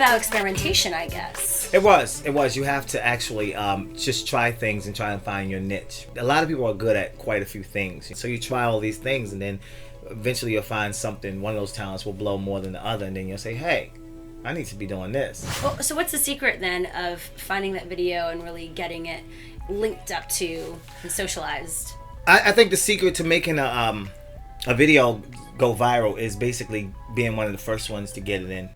about experimentation, I guess. It was. You have to actually just try things and try and find your niche. A lot of people are good at quite a few things. So you try all these things and then eventually you'll find something, one of those talents will blow more than the other, and then you'll say, hey, I need to be doing this. Well, so what's the secret then of finding that video and really getting it linked up to and socialized? I think the secret to making a video go viral is basically being one of the first ones to get it in.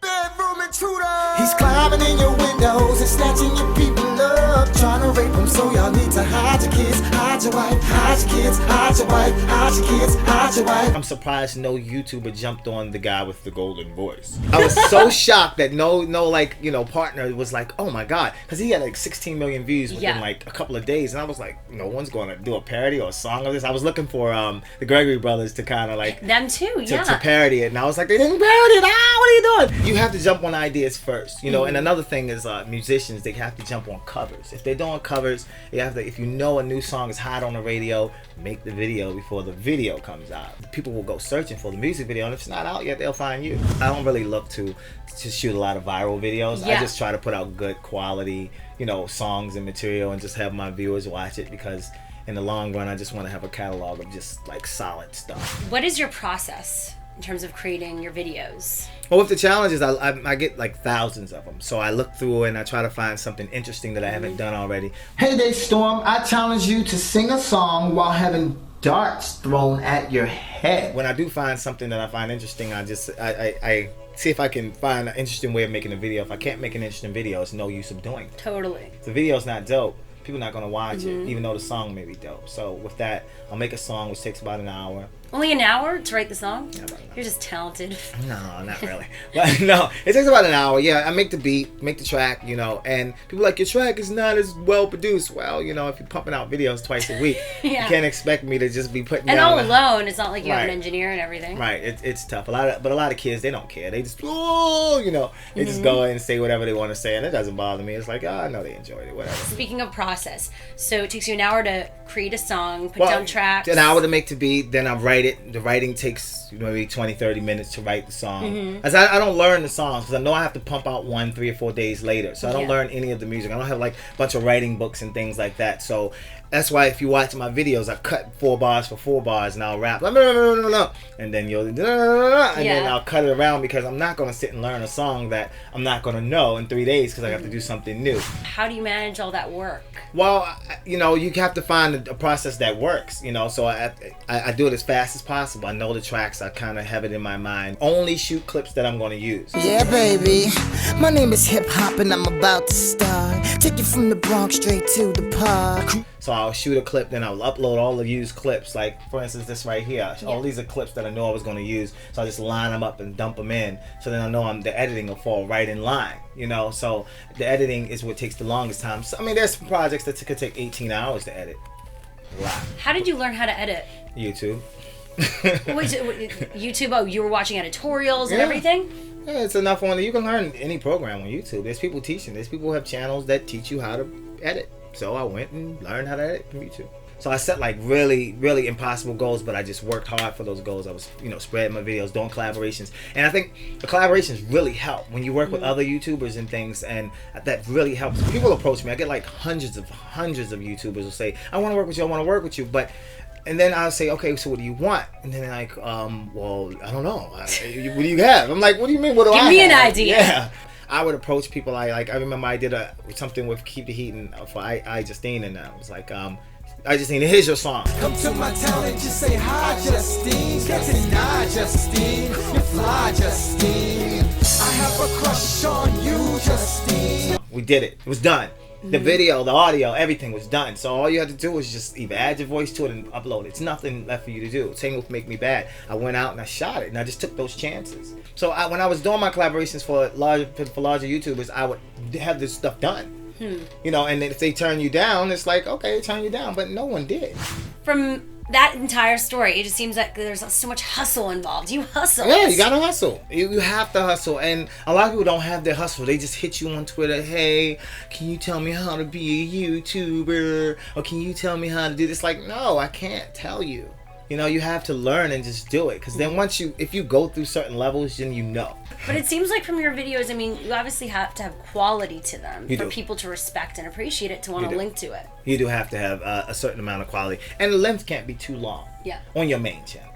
He's climbing in your windows and snatching your people up, trying to rape them, so y'all need to hide your kids, hide your wife, hide your kids, hide your wife, hide your kids, hide your wife. I'm surprised no YouTuber jumped on the guy with the golden voice. I was so shocked that no like, you know, partner was like, oh my god, because he had like 16 million views within like a couple of days, and I was like, no one's going to do a parody or a song of this. I was looking for the Gregory brothers to kind of like them too, to parody it, and I was like, they didn't parody it. What are you doing? You have to jump on ideas first, you know. And another thing is musicians, they have to jump on covers. If they're doing covers, you have to, if you know a new song is hot on the radio, make the video before the video comes out. People will go searching for the music video, and if it's not out yet, they'll find you. I don't really look to shoot a lot of viral videos. I just try to put out good quality, you know, songs and material and just have my viewers watch it, because in the long run, I just want to have a catalog of just like solid stuff. What is your process in terms of creating your videos? Well, with the challenges, I get like thousands of them. So I look through and I try to find something interesting that I haven't done already. Hey DeStorm, I challenge you to sing a song while having darts thrown at your head. When I do find something that I find interesting, I see if I can find an interesting way of making a video. If I can't make an interesting video, it's no use of doing it. Totally. If the video's not dope, people are not going to watch it, even though the song may be dope. So with that, I'll make a song which takes about an hour. Only an hour to write the song? Yeah, You're just talented. No, not really. But no, it takes about an hour. Yeah, I make the beat, make the track, you know, and people are like, your track is not as well produced. Well, you know, if you're pumping out videos twice a week, you can't expect me to just be putting and down all alone. It's not like you have an engineer and everything. Right, it's tough. But a lot of kids, they don't care. They just, you know, they just go and say whatever they want to say, and it doesn't bother me. It's like, I know they enjoyed it, whatever. Speaking of process, so it takes you an hour to create a song, put down tracks. An hour to make the beat, then I write it. The writing takes maybe 20-30 minutes to write the song. As I don't learn the songs, because I know I have to pump out 1 3 or 4 days later, so I don't learn any of the music. I don't have like a bunch of writing books and things like that. So that's why if you watch my videos, I cut 4 bars for 4 bars, and I'll rap and then you'll and then I'll cut it around, because I'm not going to sit and learn a song that I'm not going to know in 3 days, because I have to do something new. How do you manage all that work? Well, you know, you have to find a process that works, you know, so I do it as fast as possible. I know the tracks, I kind of have it in my mind. Only shoot clips that I'm going to use. Yeah, baby, my name is Hip Hop and I'm about to start. Take you from the Bronx straight to the park. So I'll shoot a clip, then I'll upload all the used clips. Like, for instance, this right here. All these are clips that I know I was going to use. So I just line them up and dump them in. So then I know the editing will fall right in line, you know. So the editing is what takes the longest time. So, I mean, there's some projects that could take 18 hours to edit. Wow. How did you learn how to edit? YouTube. Wait, YouTube? Oh, you were watching editorials and everything? Yeah, it's enough on you can learn any program on YouTube. There's people teaching. There's people who have channels that teach you how to edit. So I went and learned how to edit from YouTube. So I set like really, really impossible goals, but I just worked hard for those goals. I was, you know, spreading my videos, doing collaborations. And I think the collaborations really help when you work with other YouTubers and things, and that really helps. People approach me. I get like hundreds of YouTubers will say, I want to work with you, I want to work with you. And then I'll say, okay, so what do you want? And then they're like, well, I don't know. What do you have? I'm like, what do you mean, what do I have? Give me an idea. Yeah. I would approach people. I remember I did something with Keep the Heat and for I Justine, and I was like, I Justine, here's your song. Come to my town and just say hi, Justine. Can't deny, Justine. You fly, Justine. I have a crush on you, Justine. We did it. It was done. The video, the audio, everything was done. So all you had to do was just either add your voice to it and upload it. It's nothing left for you to do. Same with Make Me Bad. I went out and I shot it, and I just took those chances. So when I was doing my collaborations for larger YouTubers, I would have this stuff done. You know, and then if they turn you down, it's like, okay, turn you down, but no one did. From that entire story, it just seems like there's so much hustle involved. You hustle. Yeah, you gotta hustle. You have to hustle. And a lot of people don't have their hustle. They just hit you on Twitter. Hey, can you tell me how to be a YouTuber? Or can you tell me how to do this? Like, no, I can't tell you. You know, you have to learn and just do it. Because then if you go through certain levels, then you know. But it seems like from your videos, I mean, you obviously have to have quality to them for people to respect and appreciate it, to want to link to it. You do have to have a certain amount of quality. And the length can't be too long on your main channel.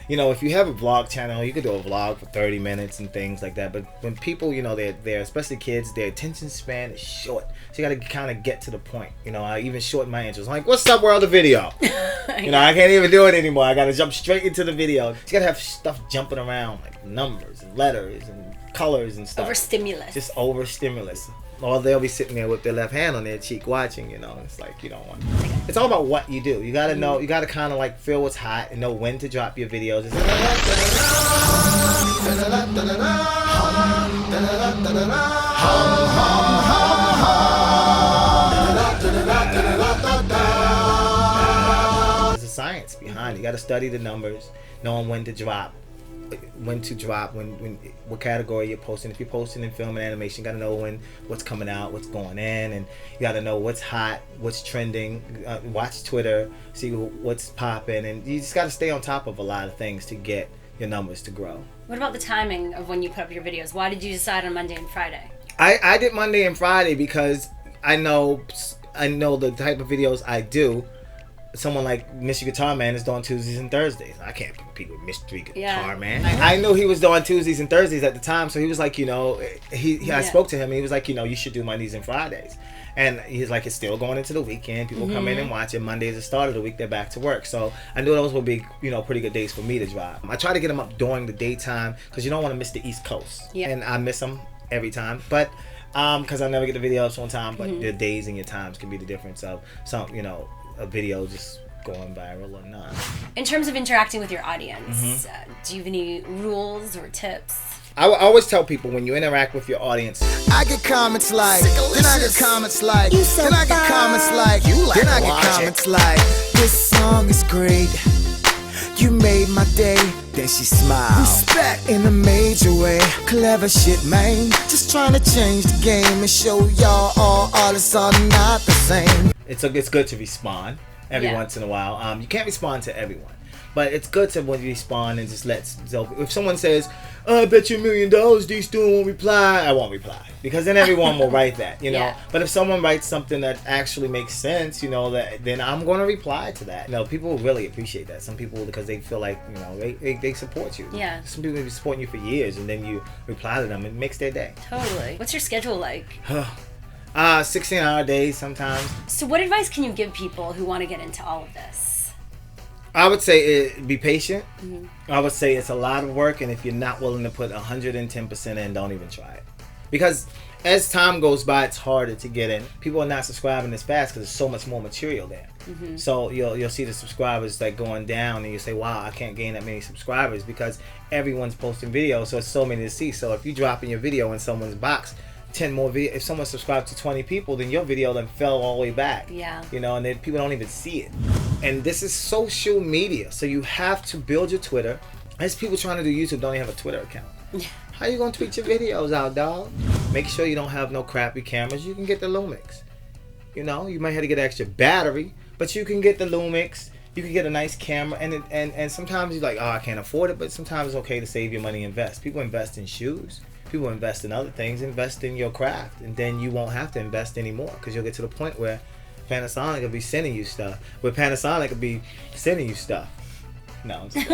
You know, if you have a vlog channel, you could do a vlog for 30 minutes and things like that. But when people, you know, they're especially kids, their attention span is short. So you got to kind of get to the point. You know, I even shorten my intros. I'm like, what's up, world of video? You know, I can't even do it anymore. I got to jump straight into the video. You got to have stuff jumping around, like numbers and letters and colors and stuff. Overstimulus. Just overstimulus. Or they'll be sitting there with their left hand on their cheek watching, you know. It's like, you don't want. It's all about what you do. You gotta know, you gotta kind of like feel what's hot and know when to drop your videos. There's a science behind it. You gotta study the numbers, knowing when to drop. What category you're posting. If you're posting in film and animation, you gotta know what's coming out, what's going in, and you gotta know what's hot, what's trending. Watch Twitter, see what's popping, and you just gotta stay on top of a lot of things to get your numbers to grow. What about the timing of when you put up your videos? Why did you decide on Monday and Friday? I did Monday and Friday because I know the type of videos I do. Someone like Mr. Guitar Man is doing Tuesdays and Thursdays. I can't compete with Mr. Guitar Man. I knew he was doing Tuesdays and Thursdays at the time, so he was like, you know, I spoke to him and he was like, you know, you should do Mondays and Fridays. And he's like, it's still going into the weekend. People come in and watch it. Monday's the start of the week. They're back to work. So I knew those would be, you know, pretty good days for me to drop. I try to get them up during the daytime because you don't want to miss the East Coast. Yeah. And I miss them every time. But because I never get the videos on time, but the days and your times can be the difference of some, you know, a video just going viral or not. In terms of interacting with your audience, do you have any rules or tips? I always tell people when you interact with your audience, I get comments like, then I get comments like, then I get comments like, then I get comments like, this song is great, you made my day, then she smiled. Respect in a major way, clever shit, man. Just trying to change the game and show y'all all artists are not the same. It's good to respond every once in a while. You can't respond to everyone, but it's good to when you respond and just if someone says, oh, I bet you $1 million DeStorm won't reply, I won't reply, because then everyone will write that, you know. But if someone writes something that actually makes sense, you know, then I'm going to reply to that. You know, people really appreciate that. Some people, because they feel like, you know, they support you. Yeah. Some people have been supporting you for years, and then you reply to them. It makes their day. Totally. What's your schedule like? 16-hour days sometimes. So what advice can you give people who want to get into all of this? I would say be patient. I would say it's a lot of work, and if you're not willing to put 110% in, don't even try it. Because as time goes by, it's harder to get in. People are not subscribing as fast because there's so much more material there. So you'll see the subscribers like going down, and you say, wow, I can't gain that many subscribers because everyone's posting videos, so it's so many to see. So if you drop in your video in someone's box, 10 more videos. If someone subscribed to 20 people, then your video then fell all the way back. Yeah. You know, and then people don't even see it. And this is social media, so you have to build your Twitter. There's people trying to do YouTube don't even have a Twitter account. How you gonna tweet your videos out, dog? Make sure you don't have no crappy cameras. You can get the Lumix. You know, you might have to get an extra battery, but you can get the Lumix. You can get a nice camera, and sometimes you're like, oh, I can't afford it, but sometimes it's okay to save your money and invest. People invest in shoes. People invest in other things. Invest in your craft, and then you won't have to invest anymore because you'll get to the point where Panasonic will be sending you stuff. Where Panasonic will be sending you stuff. No. I'm just